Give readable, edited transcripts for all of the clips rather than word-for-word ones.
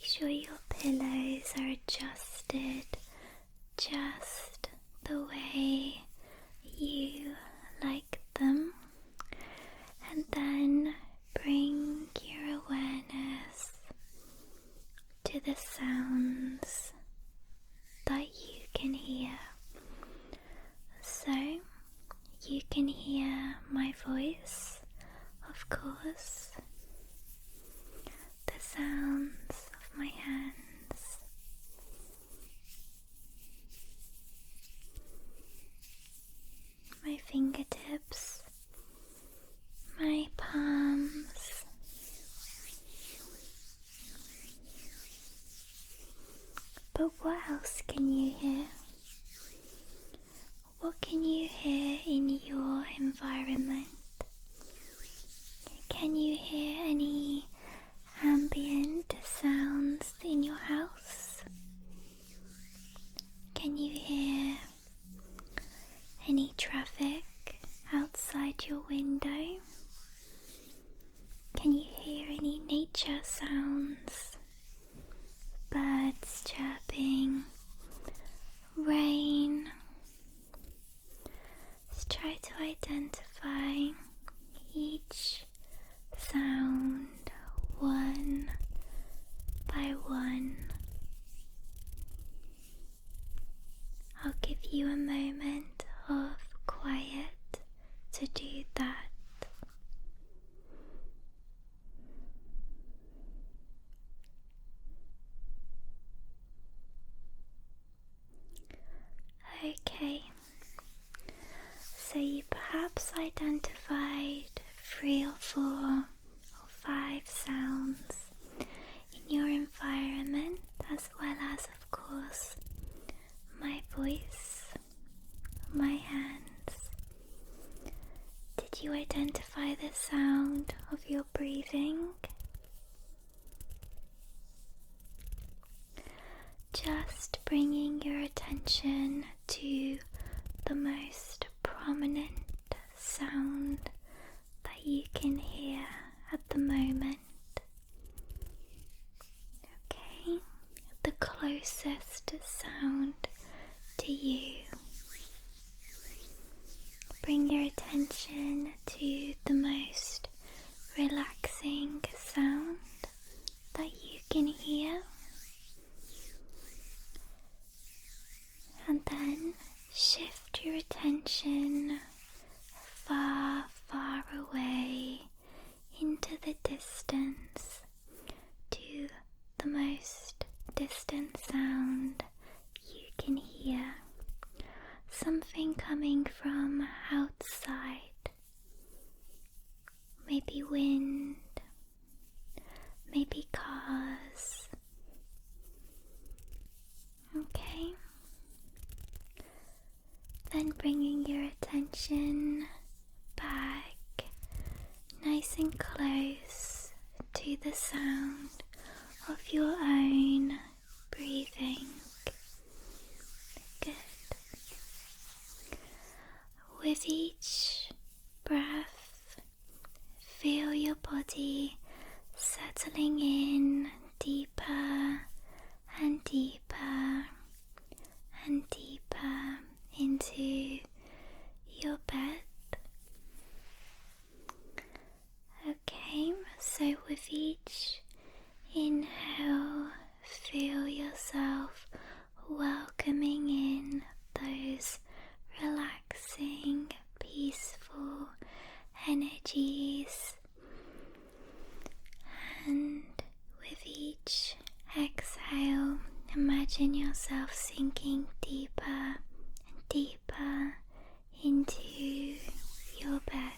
sure your pillows are adjusted just the way you like them, and then bring your awareness to the sounds that you can hear. So you can hear my voice, of course, the sounds of my hands, my fingertips, my palms, but what else can you hear? What can you hear in your environment? Can you hear any ambient sounds in your house? Can you hear any traffic outside your window? Can you hear any nature sounds? Birds chirping, rain? Let's try to identify each sound one by one. I'll give you a moment of quiet to do that. Okay, so you perhaps identified 3 or 4 or 5 sounds in your environment, as well as, of course, my voice, my hands. Did you identify the sound of your breathing? Just bringing your attention to the most prominent sound that you can hear at the moment. Okay, the closest sound to you. Bring your attention to the most relaxing sound that you can hear. And then shift your attention far, far away into the distance to the most distant sound you can hear. Something coming from outside. Maybe wind, maybe cars. Okay. Then bringing your attention back nice and close to the sound of your own breathing. Good. With each breath, feel your body settling in deeper and deeper and deeper into your bed. Okay, so with each inhale, feel yourself welcoming in those relaxing, peaceful energies, and with each exhale, imagine yourself sinking deeper deeper into your bed.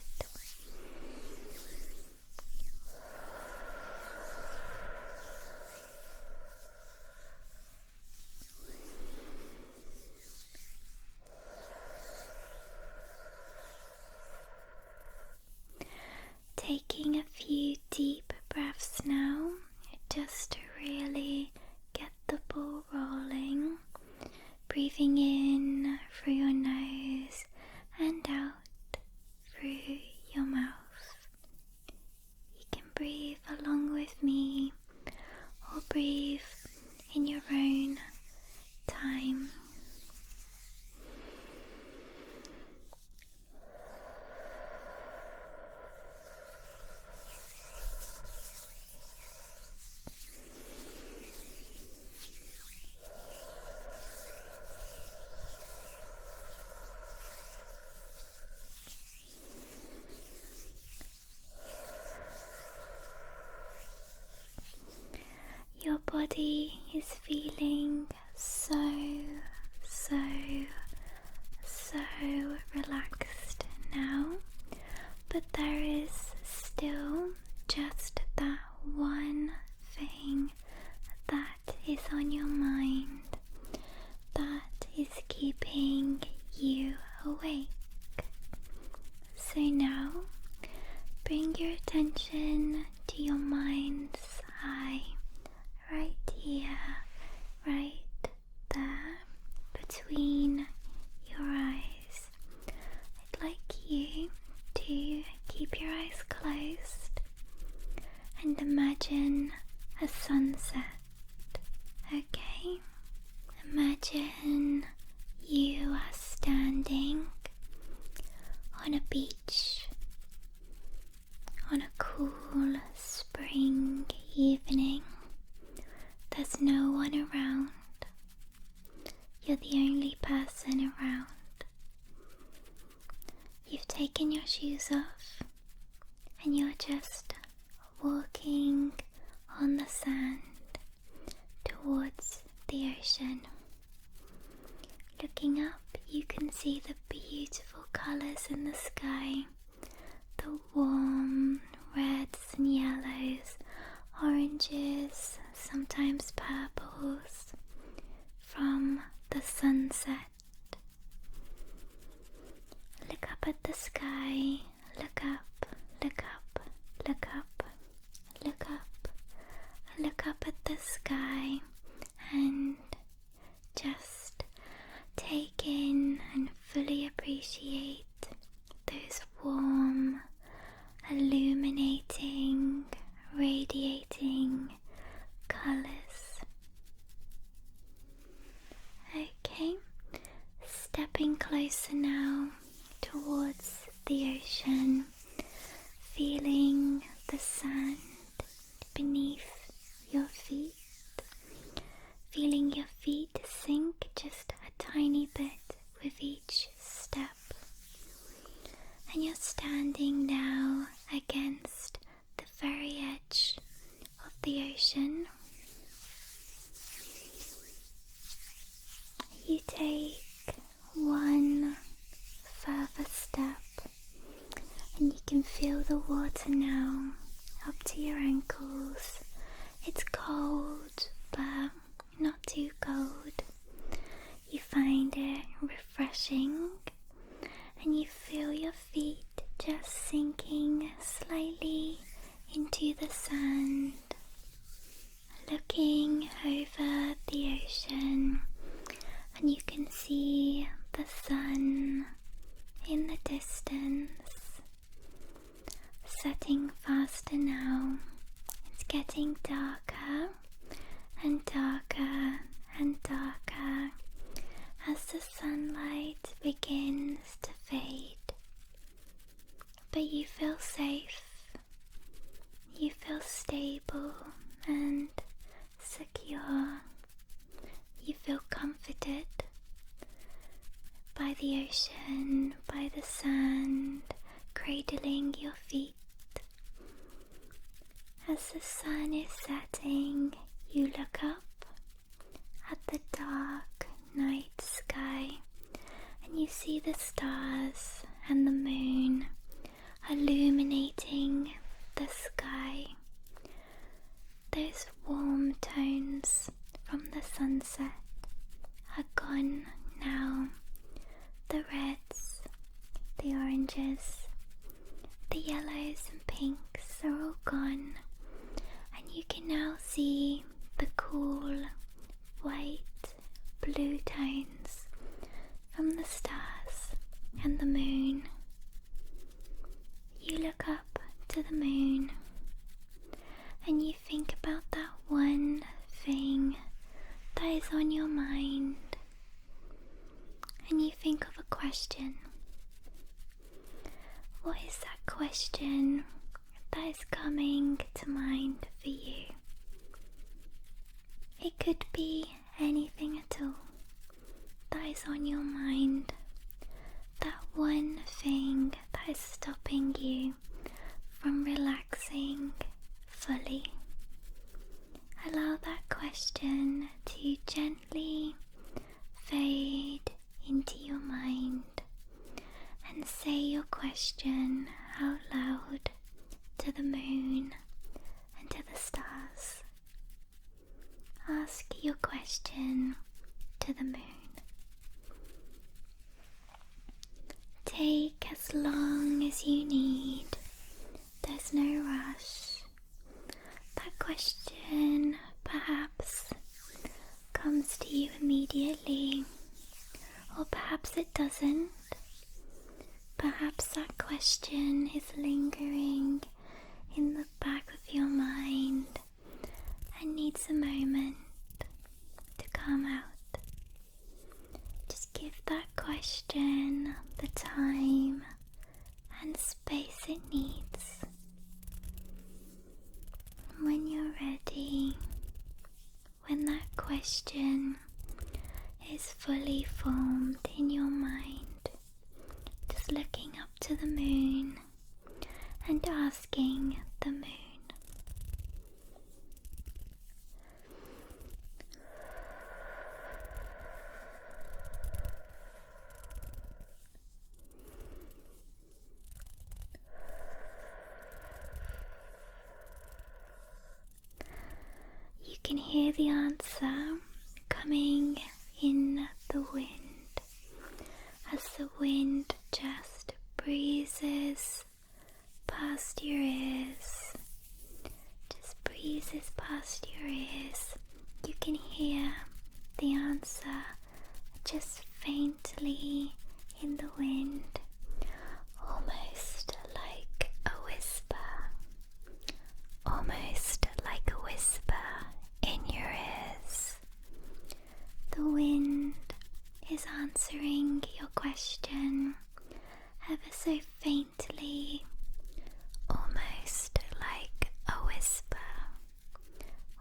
Taking a few deep breaths now, just to really get the ball rolling. Breathing in through your nose and out through your mouth. You can breathe along with me or breathe in your own time. Your body is feeling so relaxed now, but there is still just that one thing that is on your mind that is keeping you awake. So now bring your attention to your mind's eye, right here, right there, between your eyes. I'd like you to keep your eyes closed and imagine a sunset, okay? Imagine you are standing on a beach on a cool spring evening. There's no one around. You're the only person around. You've taken your shoes off and you're just walking on the sand towards the ocean. Looking up, you can see the beautiful colours in the sky, the warm reds and yellows, oranges, sometimes purples from the sunset. Look up at the sky, look up, look up, look up, look up, look up at the sky and just take in and fully appreciate those warm, illuminating, radiating colours. Okay, stepping closer now towards the ocean, feeling the sand beneath your feet, feeling your feet sink just a tiny bit with each step. And you're standing now against the very edge of the ocean. You take one further step and you can feel the water now up to your ankles. It's cold, but not too cold. You find it refreshing and you feel your feet just sinking slightly into the sand. Looking over the ocean and you can see the sun in the distance, setting faster now. It's getting darker and darker and darker as the sunlight begins to fade. But you feel safe, you feel stable and secure. You feel comforted by the ocean, by the sand cradling your feet. As the sun is setting, you look up at the dark night sky and you see the stars and the moon illuminating the sky. Those warm tones from the sunset are gone now. The reds, the oranges, the yellows and pinks are all gone, and you can now see the cool white, blue tones from the stars and the moon. You look up to the moon and you think about that one is on your mind and you think of a question, what is that question that is coming to mind for you? It could be anything at all that is on your mind, that one thing that is stopping you from relaxing fully. Allow that question to gently fade into your mind and say your question out loud to the moon and to the stars. Ask your question to the moon. Take as long as you need. There's no rush. That question perhaps comes to you immediately, or perhaps it doesn't. Perhaps that question is lingering in the back of your mind and needs a moment to come out. Just give that question the time and space it needs. When you're ready, when that question is fully formed in your mind, just looking up to the moon and asking the moon, you can hear the answer coming in the wind, as the wind just breezes past your ears, just breezes past your ears. You can hear the answer just faintly in the wind, almost like a whisper, almost like a whisper in your ears. The wind is answering your question ever so faintly, almost like a whisper,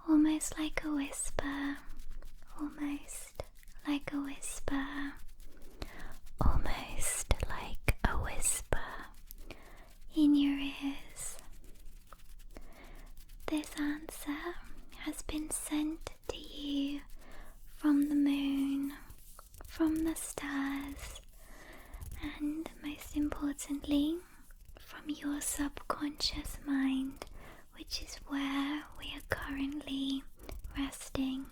almost like a whisper, almost like a whisper, almost like a whisper in your ears. This answer has been sent to you from the moon, from the stars, and most importantly, from your subconscious mind, which is where we are currently resting.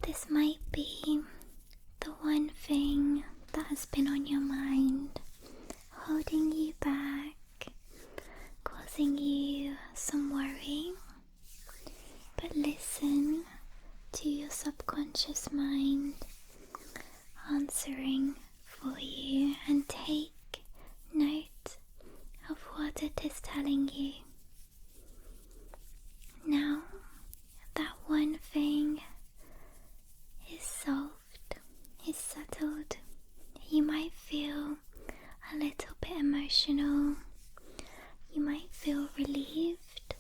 This might be the one thing that has been on your mind, holding you back, causing you some worry. But listen to your subconscious mind answering for you and take note of what it is telling you. Now that one thing is solved, is settled, you might feel a little bit emotional, you might feel relieved.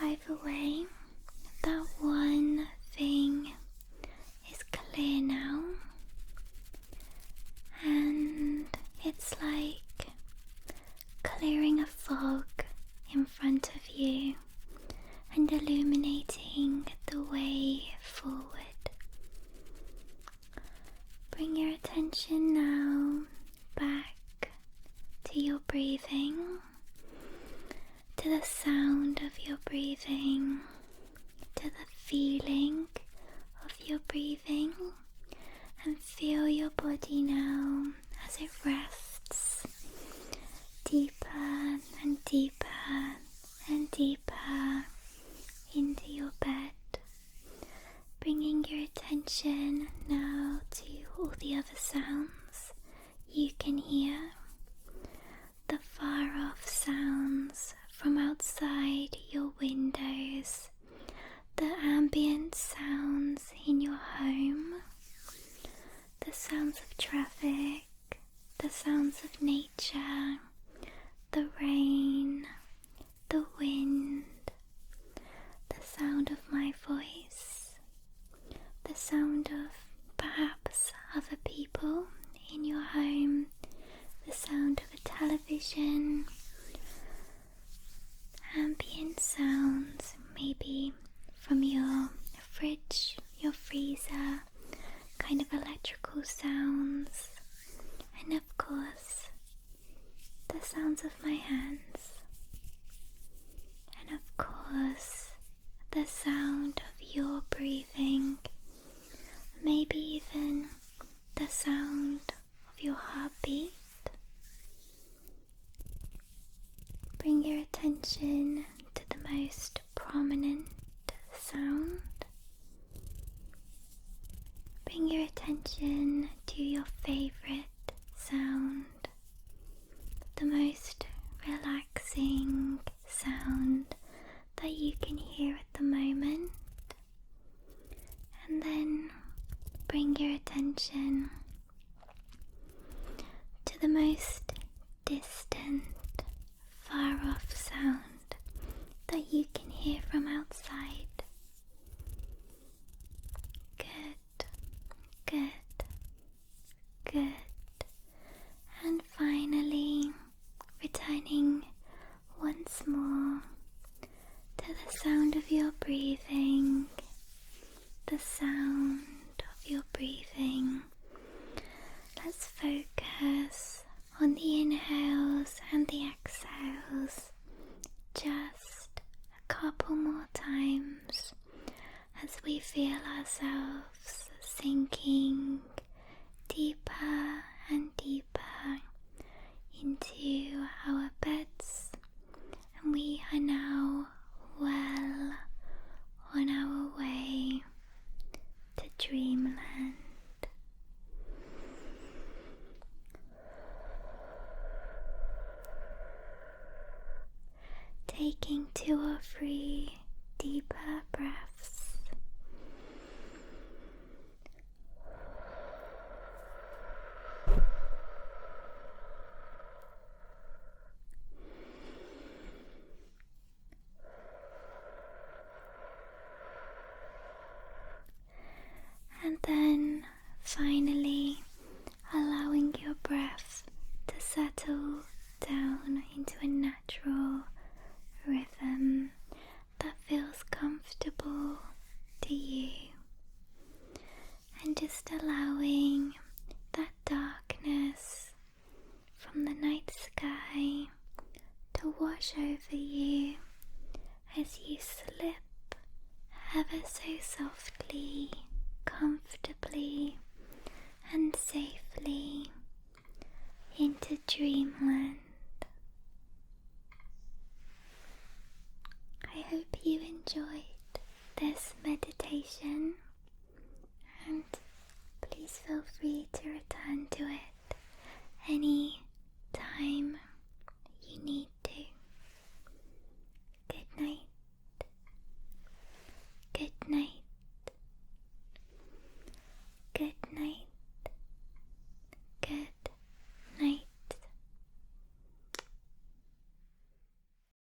Either way, that one thing is clear now, and it's like clearing a fog in front of you and illuminating the way forward. Bring your attention now back to your breathing, to the sound of your breathing, to the feeling of your breathing, and feel your body now as it rests deeper and deeper and deeper into your bed, bringing your attention now to all the other sounds you can hear, the far off sounds in ambient sounds, maybe from your fridge, your freezer, kind of electrical sounds, and of course the sounds of my hands, and of course the sound of your breathing, maybe even the sound of your heartbeat. Bring your attention to the most prominent sound. Bring your attention to your favorite sound, the most relaxing sound that you can hear at the moment, and then bring your attention to the most distant, far off sound that you can hear from outside. Good, good, good. And finally, returning once more to the sound of your breathing, the sound of your breathing. Let's focus on the inhales and the exhales just a couple more times as we feel ourselves sinking deeper and deeper into our beds, and we are now well on our way to dreamland. Taking 2 or 3 deeper breaths. And then finally allowing your breath to settle down into a natural rhythm that feels comfortable to you, and just allowing that darkness from the night sky to wash over you as you slip ever so softly, comfortably and safely into dreamland. I hope you enjoyed this meditation, and please feel free to return to it any